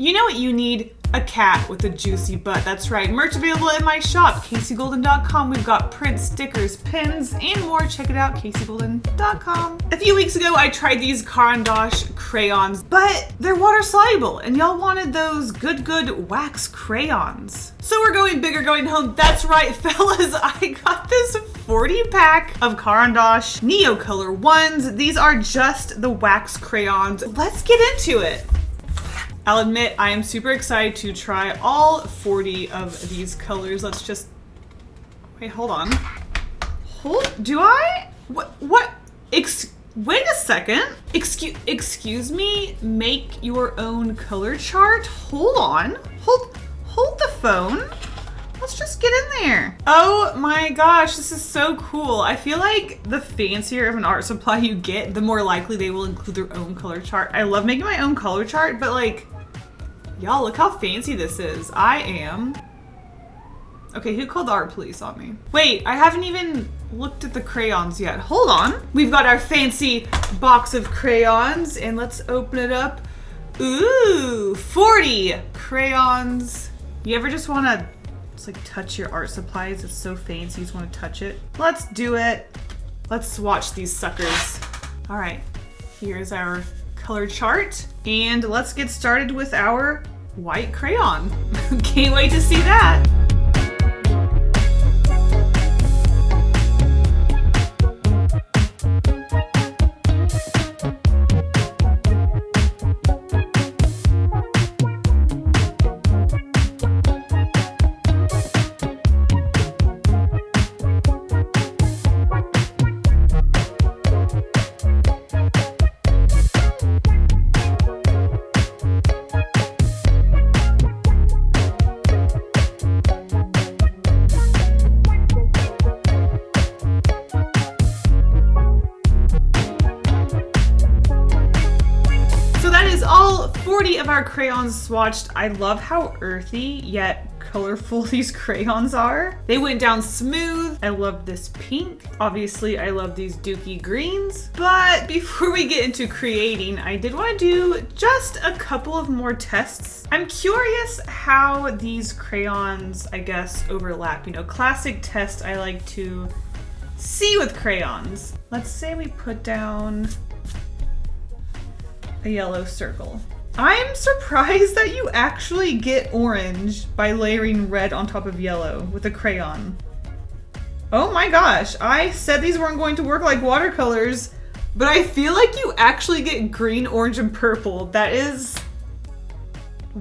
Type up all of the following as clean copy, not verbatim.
You know what you need? A cat with a juicy butt. That's right. Merch available in my shop, KaseyGolden.com. We've got prints, stickers, pins, and more. Check it out, KaseyGolden.com. A few weeks ago, I tried these Caran crayons, but they're water soluble, and y'all wanted those good wax crayons. So we're going big or going home. That's right, fellas. I got this 40 pack of Caran Neocolor Is. These are just the wax crayons. Let's get into it. I'll admit I am super excited to try all 40 of these colors. Let's just, wait, hold on. Do I? What? Wait a second. Excuse me, make your own color chart? Hold on, hold the phone. Let's just get in there. Oh my gosh, this is so cool. I feel like the fancier of an art supply you get, the more likely they will include their own color chart. I love making my own color chart, but like, y'all, look how fancy this is. I am. Okay, who called the art police on me? Wait, I haven't even looked at the crayons yet. Hold on. We've got our fancy box of crayons, and let's open it up. Ooh, 40 crayons. You ever just want to like touch your art supplies? It's so fancy, you just want to touch it. Let's do it. Let's swatch these suckers. All right, here's our color chart, and let's get started with our white crayon. Can't wait to see that. All 40 of our crayons swatched. I love how earthy yet colorful these crayons are. They went down smooth. I love this pink. Obviously, I love these dookie greens. But before we get into creating, I did want to do just a couple of more tests. I'm curious how these crayons, I guess, overlap. You know, classic test I like to see with crayons. Let's say we put down a yellow circle. I'm surprised that you actually get orange by layering red on top of yellow with a crayon. Oh my gosh, I said these weren't going to work like watercolors, but I feel like you actually get green, orange, and purple. That is...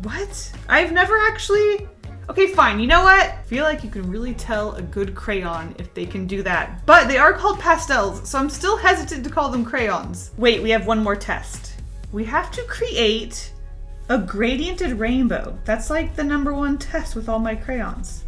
what? I've never actually... Okay, fine, you know what? I feel like you can really tell a good crayon if they can do that. But they are called pastels, so I'm still hesitant to call them crayons. Wait, we have one more test. We have to create a gradiented rainbow. That's like the #1 test with all my crayons.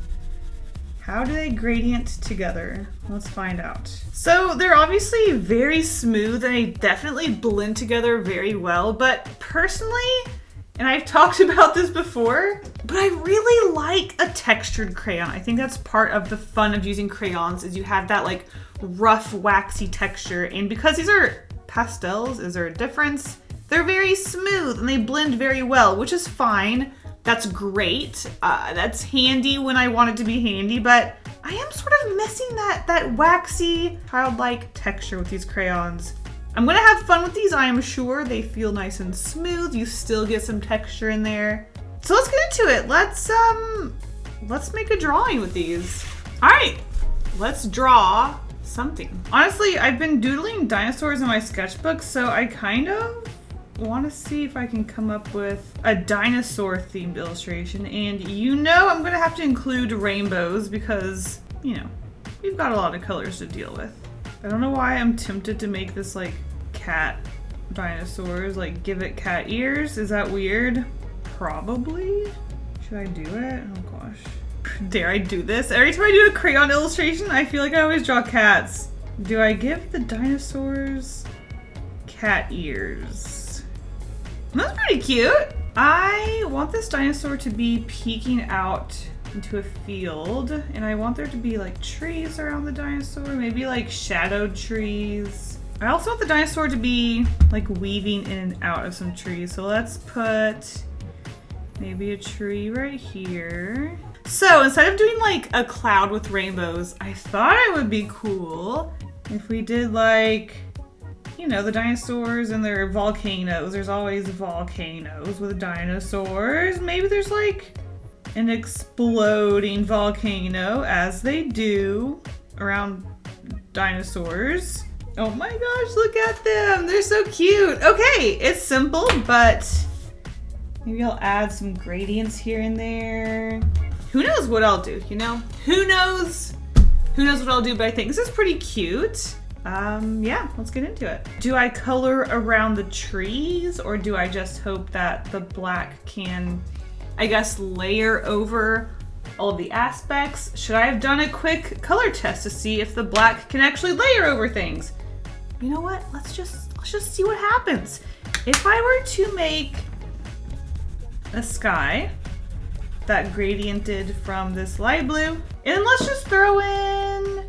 How do they gradient together? Let's find out. So they're obviously very smooth and they definitely blend together very well, but personally, and I've talked about this before, but I really like a textured crayon. I think that's part of the fun of using crayons is you have that like rough, waxy texture. And because these are pastels, is there a difference? They're very smooth and they blend very well, which is fine. That's great. That's handy when I want it to be handy, but I am sort of missing that waxy, childlike texture with these crayons. I'm gonna have fun with these, I am sure. They feel nice and smooth. You still get some texture in there. So let's get into it. Let's make a drawing with these. All right, let's draw something. Honestly, I've been doodling dinosaurs in my sketchbook, so I kind of want to see if I can come up with a dinosaur themed illustration. And you know I'm gonna have to include rainbows because, you know, we've got a lot of colors to deal with. I don't know why I'm tempted to make this like cat dinosaurs, like give it cat ears. Is that weird? Probably. Should I do it? Oh gosh. Dare I do this? Every time I do a crayon illustration, I feel like I always draw cats. Do I give the dinosaurs cat ears? That's pretty cute. I want this dinosaur to be peeking out into a field, and I want there to be like trees around the dinosaur, maybe like shadowed trees. I also want the dinosaur to be like weaving in and out of some trees. So let's put Maybe a tree right here. So instead of doing like a cloud with rainbows, I thought it would be cool if we did like, you know, the dinosaurs and their volcanoes. There's always volcanoes with dinosaurs. Maybe there's like an exploding volcano, as they do around dinosaurs. Oh my gosh, look at them. They're so cute. Okay, it's simple, but maybe I'll add some gradients here and there. Who knows what I'll do, you know? Who knows? Who knows what I'll do, but I think this is pretty cute. Yeah, let's get into it. Do I color around the trees, or do I just hope that the black can, I guess, layer over all of the aspects? Should I have done a quick color test to see if the black can actually layer over things? You know what? Let's just see what happens. If I were to make a sky that gradiented from this light blue, and then let's just throw in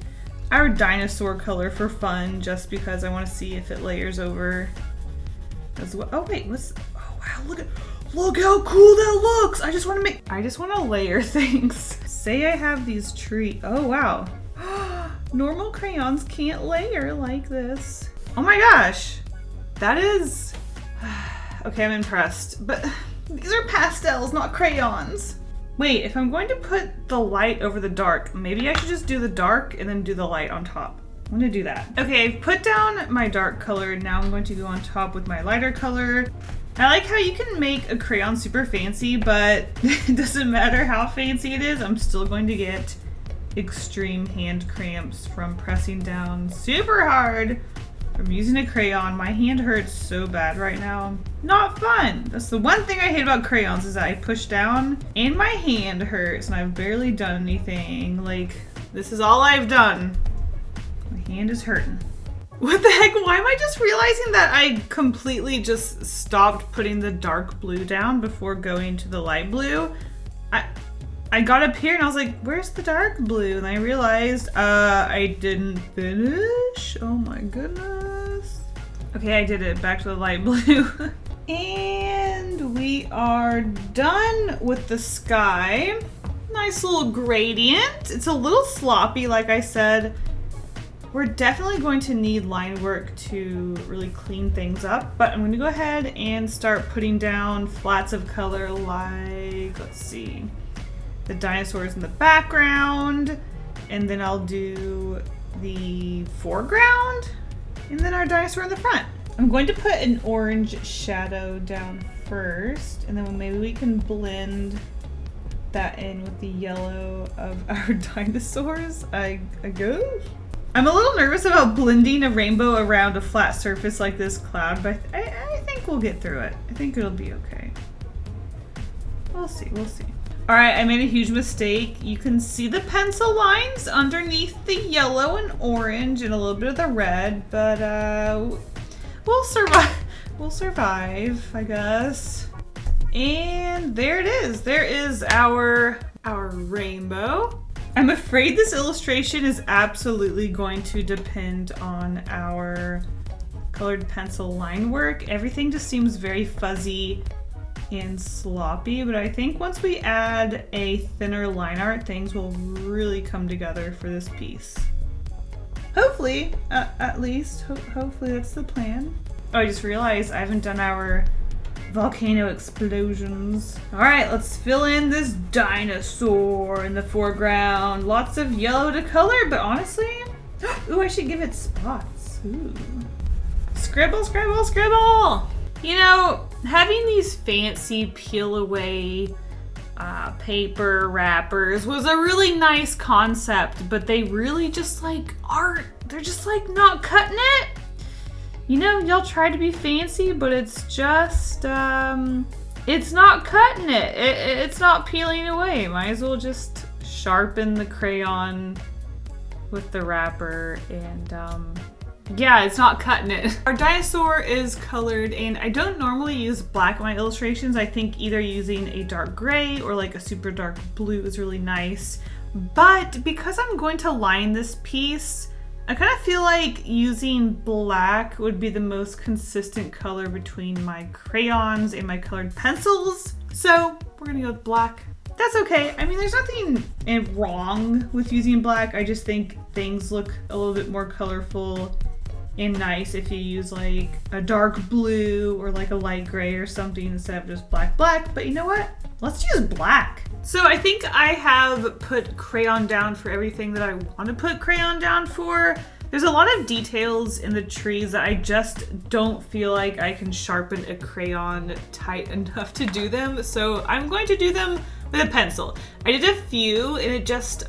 our dinosaur color for fun, just because I want to see if it layers over as well. Oh wait, oh wow, look how cool that looks. I just want to layer things. Say I have these trees. Oh wow. Normal crayons can't layer like this. Oh my gosh. That is, okay, I'm impressed, but these are pastels, not crayons. Wait, if I'm going to put the light over the dark, maybe I should just do the dark and then do the light on top. I'm gonna do that. Okay, I've put down my dark color. Now I'm going to go on top with my lighter color. I like how you can make a crayon super fancy, but it doesn't matter how fancy it is, I'm still going to get extreme hand cramps from pressing down super hard from using a crayon. My hand hurts so bad right now. Not fun. That's the one thing I hate about crayons, is that I push down and my hand hurts and I've barely done anything. Like, this is all I've done. My hand is hurting. What the heck? Why am I just realizing that I completely just stopped putting the dark blue down before going to the light blue? I got up here and I was like, where's the dark blue? And I realized I didn't finish. Oh my goodness. Okay, I did it. Back to the light blue. And we are done with the sky. Nice little gradient. It's a little sloppy, like I said. We're definitely going to need line work to really clean things up, but I'm going to go ahead and start putting down flats of color like, let's see, the dinosaurs in the background, and then I'll do the foreground, and then our dinosaur in the front. I'm going to put an orange shadow down first, and then maybe we can blend that in with the yellow of our dinosaurs, I guess. I'm a little nervous about blending a rainbow around a flat surface like this cloud, but I think we'll get through it. I think it'll be okay. We'll see, we'll see. All right, I made a huge mistake. You can see the pencil lines underneath the yellow and orange and a little bit of the red, but we'll survive. We'll survive, I guess. And there it is. There is our rainbow. I'm afraid this illustration is absolutely going to depend on our colored pencil line work. Everything just seems very fuzzy and sloppy, but I think once we add a thinner line art, things will really come together for this piece. Hopefully, at least. Hopefully that's the plan. Oh, I just realized I haven't done our volcano explosions. All right, let's fill in this dinosaur in the foreground. Lots of yellow to color, but honestly, ooh, I should give it spots. Ooh. Scribble, scribble, scribble. You know, having these fancy peel away paper wrappers was a really nice concept, but they really just like aren't, they're just like not cutting it. You know, y'all try to be fancy, but it's just, it's not cutting it. It's not peeling away. Might as well just sharpen the crayon with the wrapper and, yeah, it's not cutting it. Our dinosaur is colored, and I don't normally use black in my illustrations. I think either using a dark gray or like a super dark blue is really nice. But because I'm going to line this piece, I kind of feel like using black would be the most consistent color between my crayons and my colored pencils. So we're gonna go with black. That's okay. I mean, there's nothing wrong with using black. I just think things look a little bit more colorful and nice if you use like a dark blue or like a light gray or something instead of just black. But you know what? Let's use black. So I think I have put crayon down for everything that I want to put crayon down for. There's a lot of details in the trees that I just don't feel like I can sharpen a crayon tight enough to do them. So I'm going to do them with a pencil. I did a few and it just,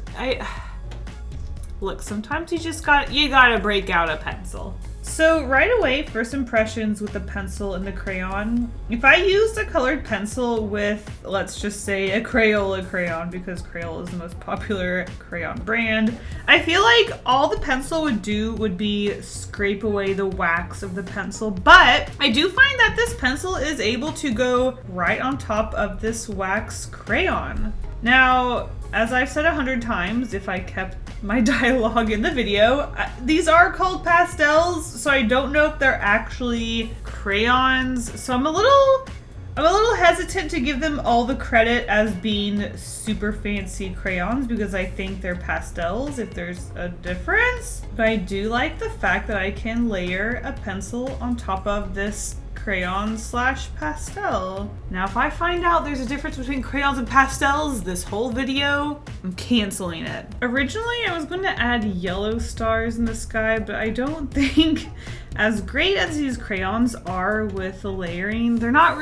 look, sometimes you gotta break out a pencil. So right away, first impressions with the pencil and the crayon. If I used a colored pencil with, let's just say, a Crayola crayon, because Crayola is the most popular crayon brand, I feel like all the pencil would do would be scrape away the wax of the pencil. But I do find that this pencil is able to go right on top of this wax crayon. Now, as I've said 100 times, if I kept my dialogue in the video, these are called pastels, so I don't know if they're actually crayons. So I'm a little hesitant to give them all the credit as being super fancy crayons because I think they're pastels if there's a difference. But I do like the fact that I can layer a pencil on top of this crayon / pastel. Now, if I find out there's a difference between crayons and pastels this whole video, I'm canceling it. Originally, I was going to add yellow stars in the sky, but I don't think, as great as these crayons are with the layering, they're not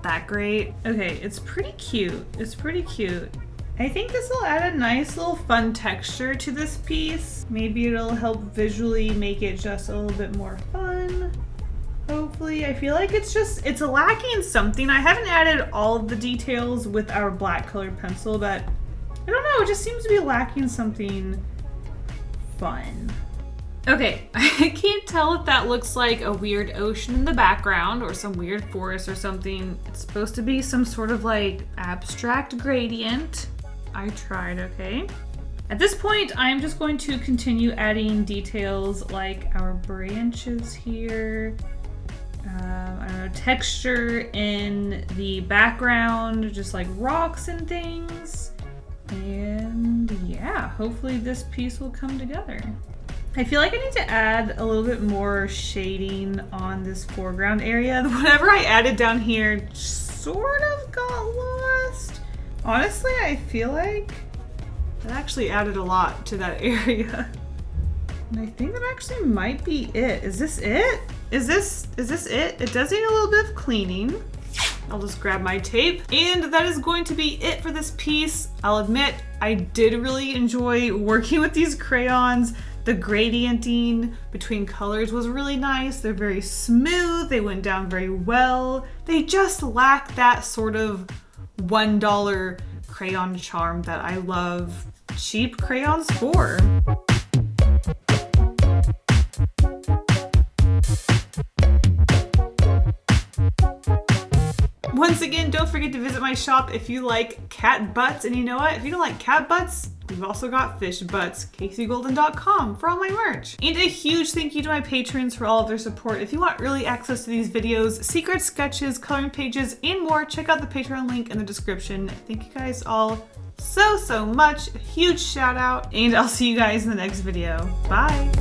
that great. Okay, it's pretty cute. It's pretty cute. I think this will add a nice little fun texture to this piece. Maybe it'll help visually make it just a little bit more fun. Hopefully. I feel like it's lacking something. I haven't added all of the details with our black colored pencil, but I don't know, it just seems to be lacking something fun. Okay, I can't tell if that looks like a weird ocean in the background or some weird forest or something. It's supposed to be some sort of like abstract gradient. I tried, okay? At this point, I'm just going to continue adding details like our branches here. I don't know, texture in the background, just like rocks and things. And yeah, hopefully this piece will come together. I feel like I need to add a little bit more shading on this foreground area. Whatever I added down here sort of got lost. Honestly, I feel like that actually added a lot to that area. And I think that actually might be it. Is this it? Is this it? It does need a little bit of cleaning. I'll just grab my tape. And that is going to be it for this piece. I'll admit, I did really enjoy working with these crayons. The gradienting between colors was really nice. They're very smooth. They went down very well. They just lack that sort of $1 crayon charm that I love cheap crayons for. Once again, don't forget to visit my shop if you like cat butts. And you know what? If you don't like cat butts, we've also got fish butts. KaseyGolden.com for all my merch. And a huge thank you to my patrons for all of their support. If you want early access to these videos, secret sketches, coloring pages, and more, check out the Patreon link in the description. Thank you guys all so much. A huge shout out, and I'll see you guys in the next video. Bye.